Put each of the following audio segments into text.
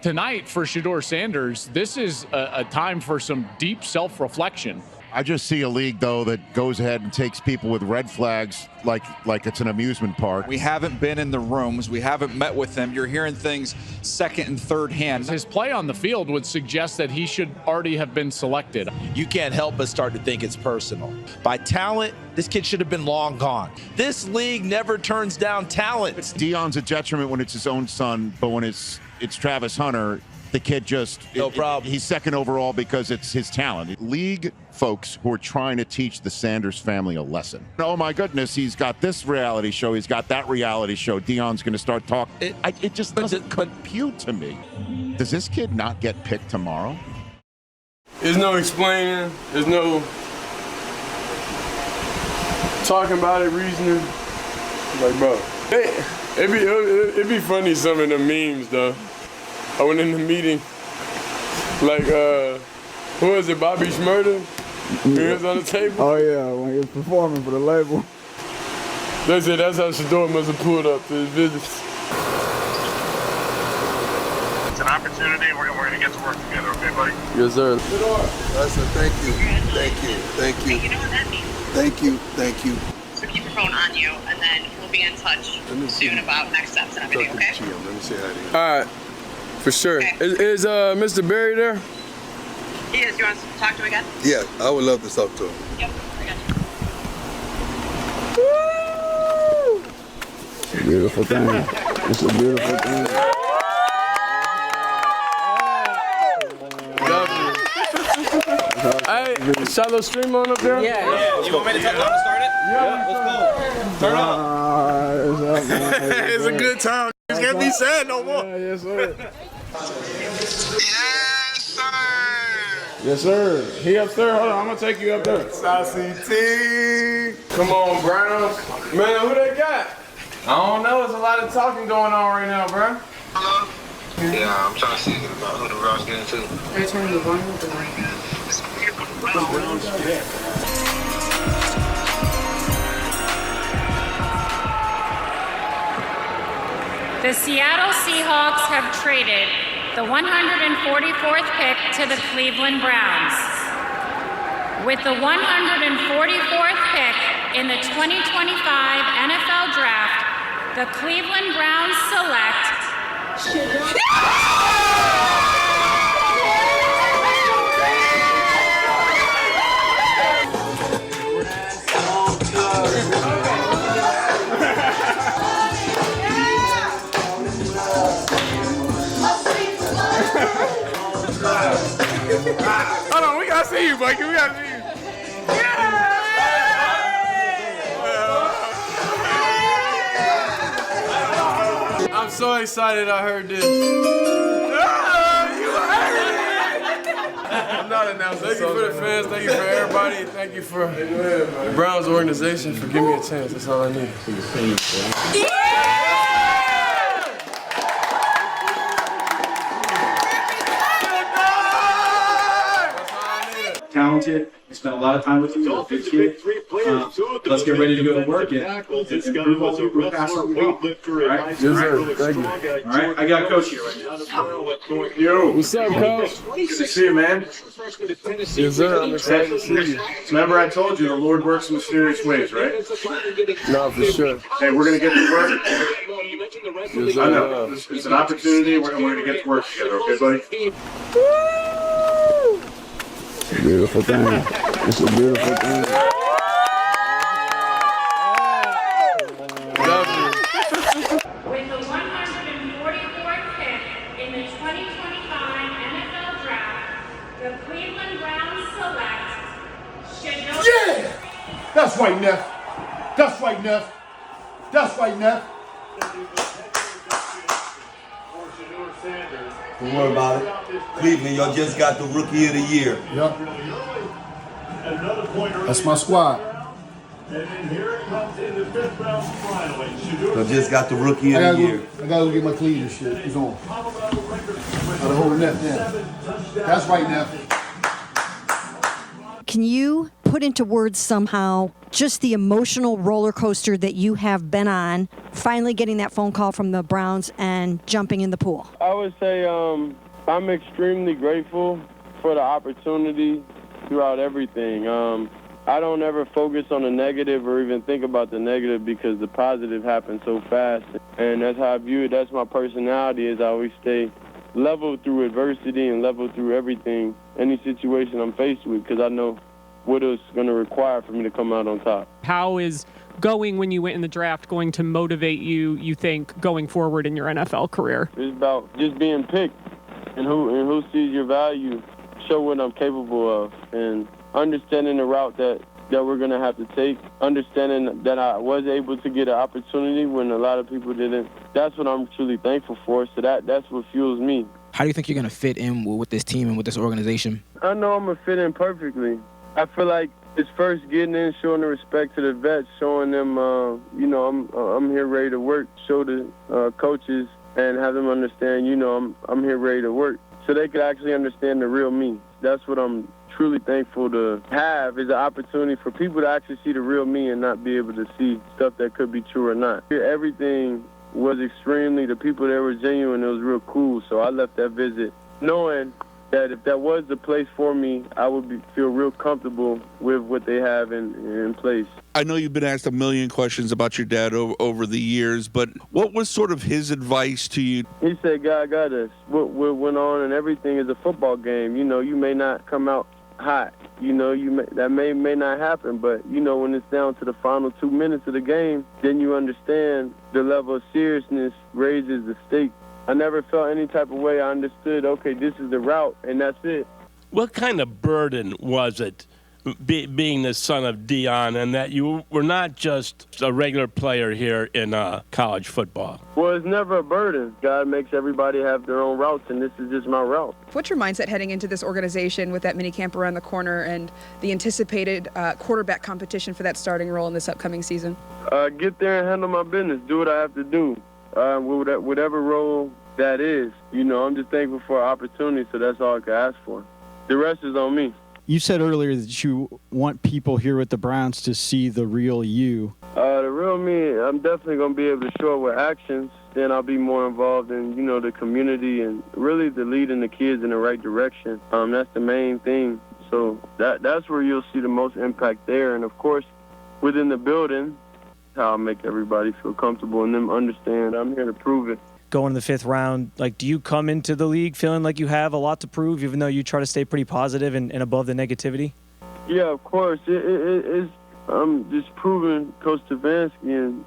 Tonight for Shedeur Sanders, this is a time for some deep self-reflection. I just see a league, though, that goes ahead and takes people with red flags like it's an amusement park. We haven't been in the rooms. We haven't met with them. You're hearing things second and third hand. His play on the field would suggest that he should already have been selected. You can't help but start to think it's personal. By talent, this kid should have been long gone. This league never turns down talent. Deion's a detriment when it's his own son, but when it's Travis Hunter, the kid just no problem. He's second overall because it's his talent. League folks who are trying to teach the Sanders family a lesson. Oh my goodness, he's got this reality show, he's got that reality show. Deion's going to start talking. It just doesn't compute to me. Does this kid not get picked tomorrow? There's no explaining. There's no talking about it, reasoning. Like, bro, it'd be funny some of the memes though. I went in the meeting, like, who was it, Bobby Schmurda? He was on the table. Oh yeah, when he was performing for the label. They said that's how Shedeur must have pulled up to his visits. It's an opportunity. We're going to get to work together, okay, buddy? Yes, sir. I said thank you, thank you, thank you. You know what that means? Thank you, thank you. So keep your phone on you, and then we'll be in touch soon about next steps and everything, okay? Let me say hi to you. All right, for sure. Okay. Is Mr. Berry there? He is. You want to talk to him again? Yeah, I would love to talk to him. Yep, I got you. Beautiful thing. It's a beautiful thing. Hey, shallow stream on up there? Yeah. You want me to tell them to start it? Yeah, let's go. Turn up. It's a good time. It can't be sad no more. Yes, sir. Yes, sir. Yes, sir. He upstairs. Hold on, I'm gonna take you up there. Saucy T. Come on, Browns. Man, who they got? I don't know. There's a lot of talking going on right now, bro. Hello? Yeah, I'm trying to see about who the Browns get into. Are you turning the volume up or The Seattle Seahawks have traded the 144th pick to the Cleveland Browns. With the 144th pick in the 2025 NFL Draft, the Cleveland Browns select Hold on, we gotta see you, Mikey. We gotta see you. I'm so excited I heard this. I'm not announcing. Thank you for the fans. Thank you for everybody. Thank you for the Browns organization for giving me a chance. That's all I need. Talented. We spent a lot of time with you. You're a good kid. Let's get ready to go to work and prove what we pass our well. All right? Yes, sir. Thank you. All right. I got a coach here right now. Yo, what's up, coach? Good to see you, man. Yes, sir. I'm excited to see you. Remember, I told you the Lord works in mysterious ways, right? No, for sure. Hey, we're gonna get to work. Yes, sir. I know. It's an opportunity. We're gonna get to work together, okay, buddy? Beautiful thing. It's a beautiful thing. with the 144th pick in the 2025 NFL Draft, the Cleveland Browns select Shedeur. Yeah! That's right, Neff. That's right, Neff. That's right, Neff. Don't worry about it. Cleveland, y'all just got the Rookie of the Year. Yep. That's my squad. Y'all just got the Rookie of the Year. I gotta go get my Cleveland shit. It's on. Gotta hold Neff down. That's right, Neff. Can you put into words somehow just the emotional roller coaster that you have been on, finally getting that phone call from the Browns and jumping in the pool? I would say I'm extremely grateful for the opportunity throughout everything. I don't ever focus on the negative or even think about the negative because the positive happens so fast. And that's how I view it. That's my personality, is I always stay level through adversity and level through everything, any situation I'm faced with, because I know what it's going to require for me to come out on top. How is going when you went in the draft going to motivate you think, going forward in your NFL career? It's about just being picked and who sees your value, show what I'm capable of, and understanding the route that we're going to have to take, understanding that I was able to get an opportunity when a lot of people didn't. That's what I'm truly thankful for, so that's what fuels me. How do you think you're going to fit in with this team and with this organization? I know I'm going to fit in perfectly. I feel like it's first getting in, showing the respect to the vets, showing them, I'm here ready to work, show the coaches and have them understand, I'm here ready to work, so they could actually understand the real me. That's what I'm truly thankful to have, is an opportunity for people to actually see the real me and not be able to see stuff that could be true or not. Everything was the people there were genuine. It was real cool. So I left that visit knowing that if that was the place for me, I would feel real comfortable with what they have in place. I know you've been asked a million questions about your dad over the years, but what was sort of his advice to you? He said, God got us. What went on and everything is a football game. You may not come out hot. That may not happen, but when it's down to the final 2 minutes of the game, then you understand the level of seriousness raises the stakes. I never felt any type of way. I understood, okay, this is the route, and that's it. What kind of burden was it being the son of Deion, and that you were not just a regular player here in college football? Well, it's never a burden. God makes everybody have their own routes, and this is just my route. What's your mindset heading into this organization with that mini camp around the corner and the anticipated quarterback competition for that starting role in this upcoming season? Get there and handle my business. Do what I have to do. Whatever role that is. I'm just thankful for an opportunity, so that's all I can ask for. The rest is on me. You said earlier that you want people here with the Browns to see the real you. The real me, I'm definitely going to be able to show it with actions. Then I'll be more involved in, the community and really the leading the kids in the right direction. That's the main thing. So that's where you'll see the most impact there. And, of course, within the building, how I make everybody feel comfortable and them understand I'm here to prove it. Going to the 5th round, do you come into the league feeling like you have a lot to prove, even though you try to stay pretty positive and above the negativity? Yeah, of course. I'm just proving Coach Stefanski and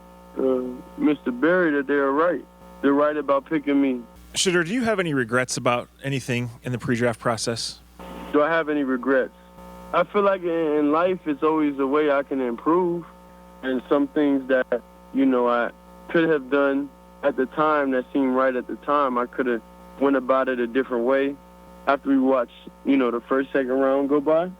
Mr. Berry that they're right. They're right about picking me. Shedeur, do you have any regrets about anything in the pre-draft process? Do I have any regrets? I feel like in life it's always a way I can improve, and some things that, I could have done at the time that seemed right at the time, I could have went about it a different way. After we watched, the first, second round go by,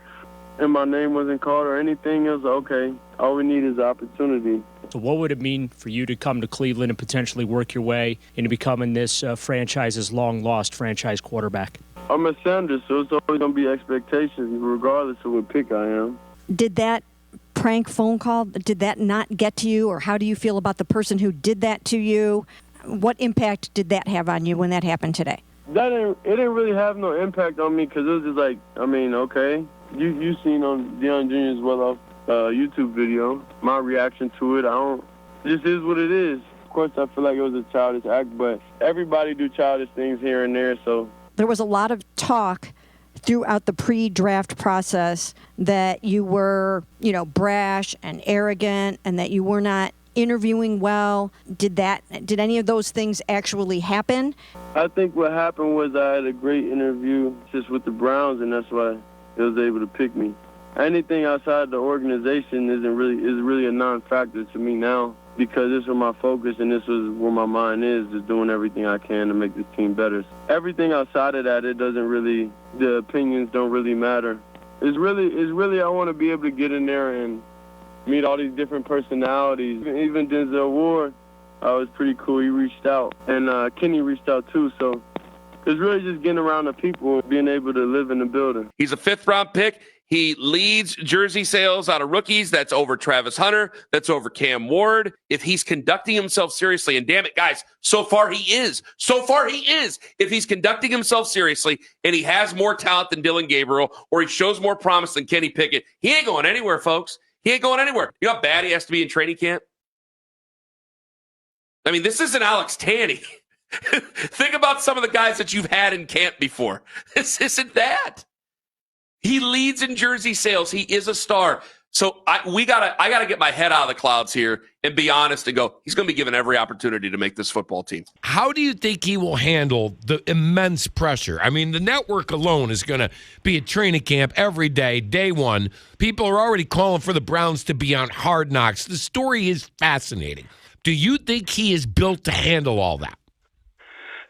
and my name wasn't called or anything, it was okay, all we need is opportunity. So what would it mean for you to come to Cleveland and potentially work your way into becoming this franchise's long-lost franchise quarterback? I'm a Sanders, so it's always going to be expectations, regardless of what pick I am. Did that prank phone call, did that not get to you, or how do you feel about the person who did that to you? What impact did that have on you when that happened today? It didn't really have no impact on me because it was just like, okay. You seen on Deion Jr.'s well-off YouTube video, my reaction to it. This is what it is. Of course, I feel like it was a childish act, but everybody do childish things here and there, so. There was a lot of talk throughout the pre-draft process that you were, brash and arrogant and that you were not interviewing well. Did any of those things actually happen? I think what happened was I had a great interview just with the Browns, and that's why they was able to pick me. Anything outside the organization is really a non-factor to me now, because this is where my focus and this is where my mind is doing everything I can to make this team better. Everything outside of that, the opinions don't really matter. It's really I want to be able to get in there and meet all these different personalities. Even Denzel Ward was pretty cool. He reached out, and Kenny reached out too. So It's really just getting around the people and being able to live in the building. He's a 5th-round pick. He leads jersey sales out of rookies. That's over Travis Hunter. That's over Cam Ward. If he's conducting himself seriously, and damn it, guys, so far he is. So far he is. If he's conducting himself seriously and he has more talent than Dillon Gabriel or he shows more promise than Kenny Pickett, he ain't going anywhere, folks. He ain't going anywhere. You know how bad he has to be in training camp? I mean, this isn't Alex Tanney. Think about some of the guys that you've had in camp before. This isn't that. He leads in jersey sales. He is a star. So I gotta get my head out of the clouds here and be honest and go, he's going to be given every opportunity to make this football team. How do you think he will handle the immense pressure? I mean, the network alone is going to be at training camp every day, day one. People are already calling for the Browns to be on Hard Knocks. The story is fascinating. Do you think he is built to handle all that?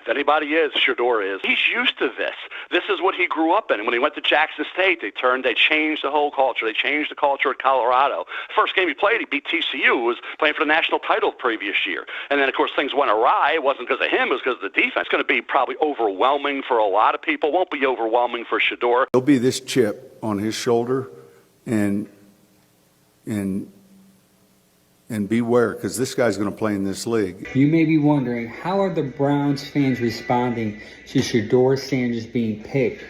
If anybody is, Shedeur is. He's used to this. This is what he grew up in. And when he went to Jackson State, they changed the whole culture. They changed the culture at Colorado. First game he played, he beat TCU, was playing for the national title the previous year. And then, of course, things went awry. It wasn't because of him, it was because of the defense. It's going to be probably overwhelming for a lot of people. Won't be overwhelming for Shedeur. There'll be this chip on his shoulder, and beware, because this guy's going to play in this league. You may be wondering, how are the Browns fans responding to Shedeur Sanders being picked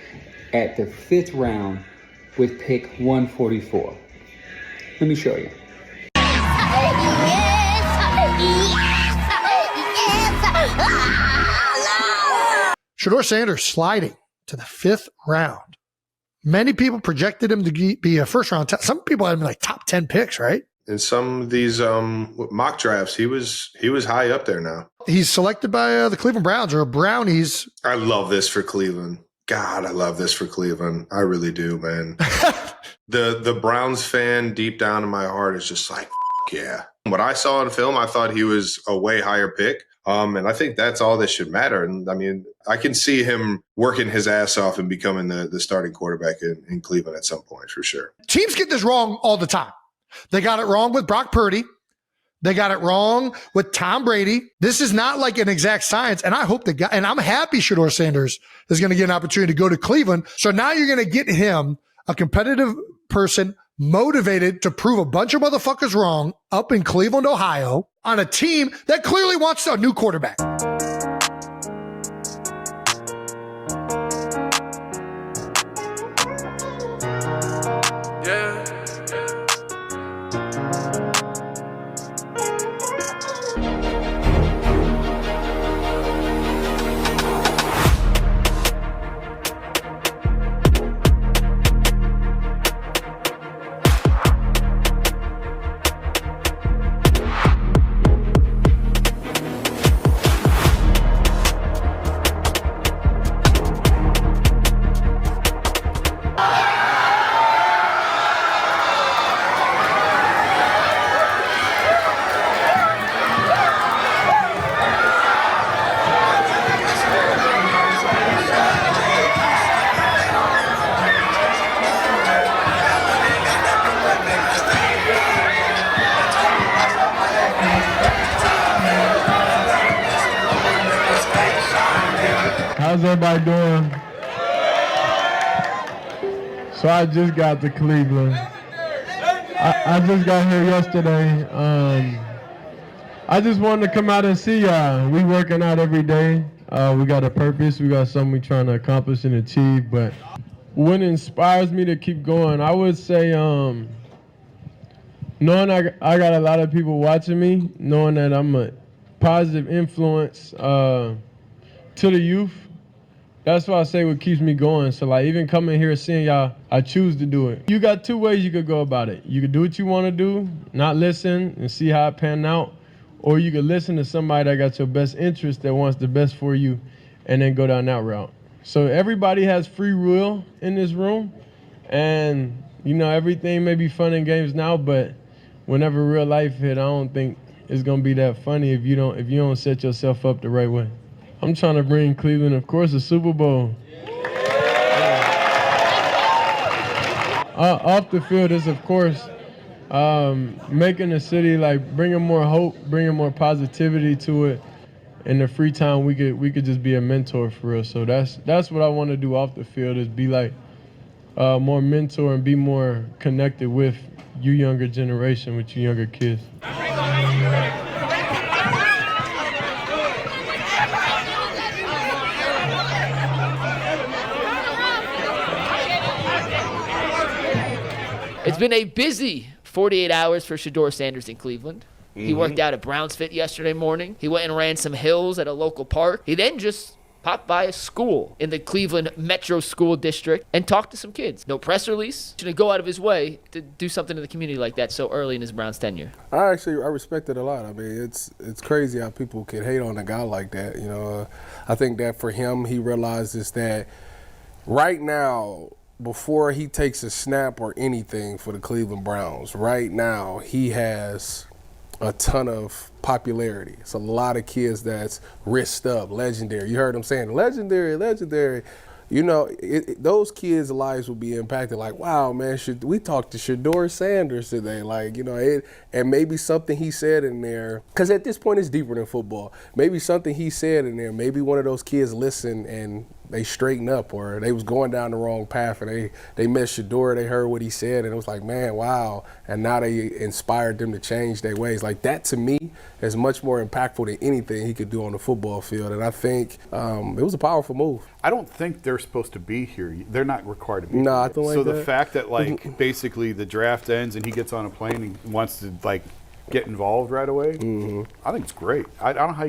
at the 5th round with pick 144? Let me show you. Shedeur Sanders sliding to the 5th round. Many people projected him to be a first-round. Some people had him like top 10 picks, right? In some of these mock drafts, he was high up there now. He's selected by the Cleveland Browns or Brownies. I love this for Cleveland. God, I love this for Cleveland. I really do, man. The Browns fan deep down in my heart is just like, yeah. What I saw in film, I thought he was a way higher pick. And I think that's all that should matter. And I mean, I can see him working his ass off and becoming the starting quarterback in Cleveland at some point for sure. Teams get this wrong all the time. They got it wrong with Brock Purdy. They got it wrong with Tom Brady. This is not like an exact science. And I hope and I'm happy Shedeur Sanders is going to get an opportunity to go to Cleveland. So now you're going to get him, a competitive person, motivated to prove a bunch of motherfuckers wrong up in Cleveland, Ohio, on a team that clearly wants a new quarterback. How's everybody doing? So I just got to Cleveland. I just got here yesterday. I just wanted to come out and see y'all. We working out every day. We got a purpose. We got something we trying to accomplish and achieve. But what inspires me to keep going, I would say knowing I got a lot of people watching me, knowing that I'm a positive influence to the youth. That's why I say what keeps me going. So like even coming here seeing y'all, I choose to do it. You got two ways you could go about it. You could do what you want to do, not listen and see how it pan out, or you could listen to somebody that got your best interest that wants the best for you and then go down that route. So everybody has free will in this room, and you know everything may be fun and games now, but whenever real life hit, I don't think it's gonna be that funny if you don't set yourself up the right way. I'm trying to bring Cleveland, of course, a Super Bowl. Off the field is, of course, making the city, like, bringing more hope, bringing more positivity to it, in the free time we could just be a mentor for us. So that's what I want to do off the field, is be like more mentor and be more connected with you younger generation, with you younger kids. It's been a busy 48 hours for Shedeur Sanders in Cleveland. He worked out at Browns Fit yesterday morning. He went and ran some hills at a local park. He then just popped by a school in the Cleveland Metro School District and talked to some kids. No press release. Shouldn't go out of his way to do something in the community like that so early in his Browns tenure. I respect it a lot. I mean, it's crazy how people can hate on a guy like that. You know, I think that for him, he realizes that right now, before he takes a snap or anything for the Cleveland Browns, right now he has a ton of popularity. It's a lot of kids that's risked up, legendary. You heard him saying legendary. You know, those kids' lives will be impacted. Like, wow, man, we talked to Shedeur Sanders today. Like, you know, and maybe something he said in there, because at this point it's deeper than football. Maybe something he said in there, maybe one of those kids listened and they straightened up, or they was going down the wrong path and they met Shedeur, they heard what he said, and it was like, man, wow. And now they inspired them to change their ways. Like, that to me is much more impactful than anything he could do on the football field. And I think it was a powerful move. I don't think they're supposed to be here. They're not required to be here. No, I don't like so that. The fact that, like, basically the draft ends and he gets on a plane and wants to, like, get involved right away, I think it's great. I don't know how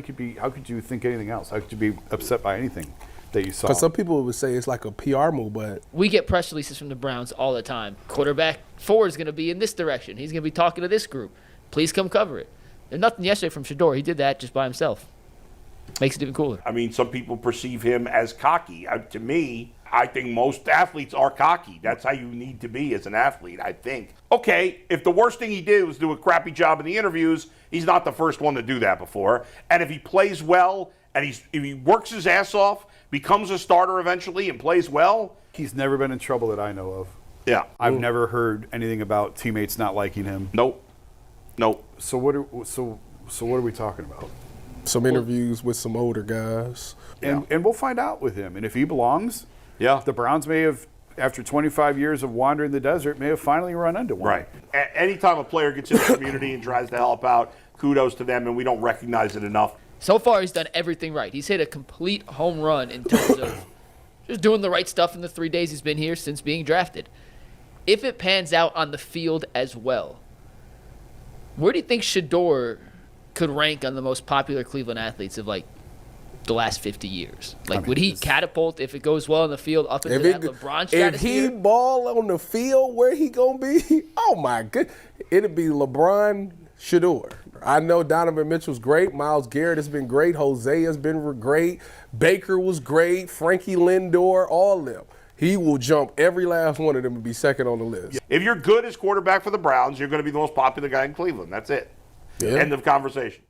could you think anything else? How could you be upset by anything that you saw? Because some people would say it's like a PR move, but we get press releases from the Browns all the time. Quarterback 4 is going to be in this direction. He's going to be talking to this group. Please come cover it. There's nothing yesterday from Shedeur. He did that just by himself. Makes it even cooler. I mean, some people perceive him as cocky. To me, I think most athletes are cocky. That's how you need to be as an athlete, I think. Okay, if the worst thing he did was do a crappy job in the interviews, he's not the first one to do that before. And if he plays well and if he works his ass off, becomes a starter eventually and plays well. He's never been in trouble that I know of. Yeah. I've never heard anything about teammates not liking him. Nope. So what are we talking about? Some interviews with some older guys. And we'll find out with him. And if he belongs, the Browns may have, after 25 years of wandering the desert, may have finally run into one. Right. Anytime a player gets in the community and tries to help out, kudos to them, and we don't recognize it enough. So far, he's done everything right. He's hit a complete home run in terms of just doing the right stuff in the 3 days he's been here since being drafted. If it pans out on the field as well, where do you think Shedeur could rank on the most popular Cleveland athletes of, like, the last 50 years? Like, would he catapult, if it goes well in the field, up into that LeBron stratosphere? If he ball on the field, where he gonna be? Oh my goodness, it'd be LeBron, Shedeur. I know Donovan Mitchell's great. Myles Garrett has been great. Jose has been great. Baker was great. Frankie Lindor, all of them. He will jump every last one of them and be second on the list. If you're good as quarterback for the Browns, you're going to be the most popular guy in Cleveland. That's it. Yeah. End of conversation.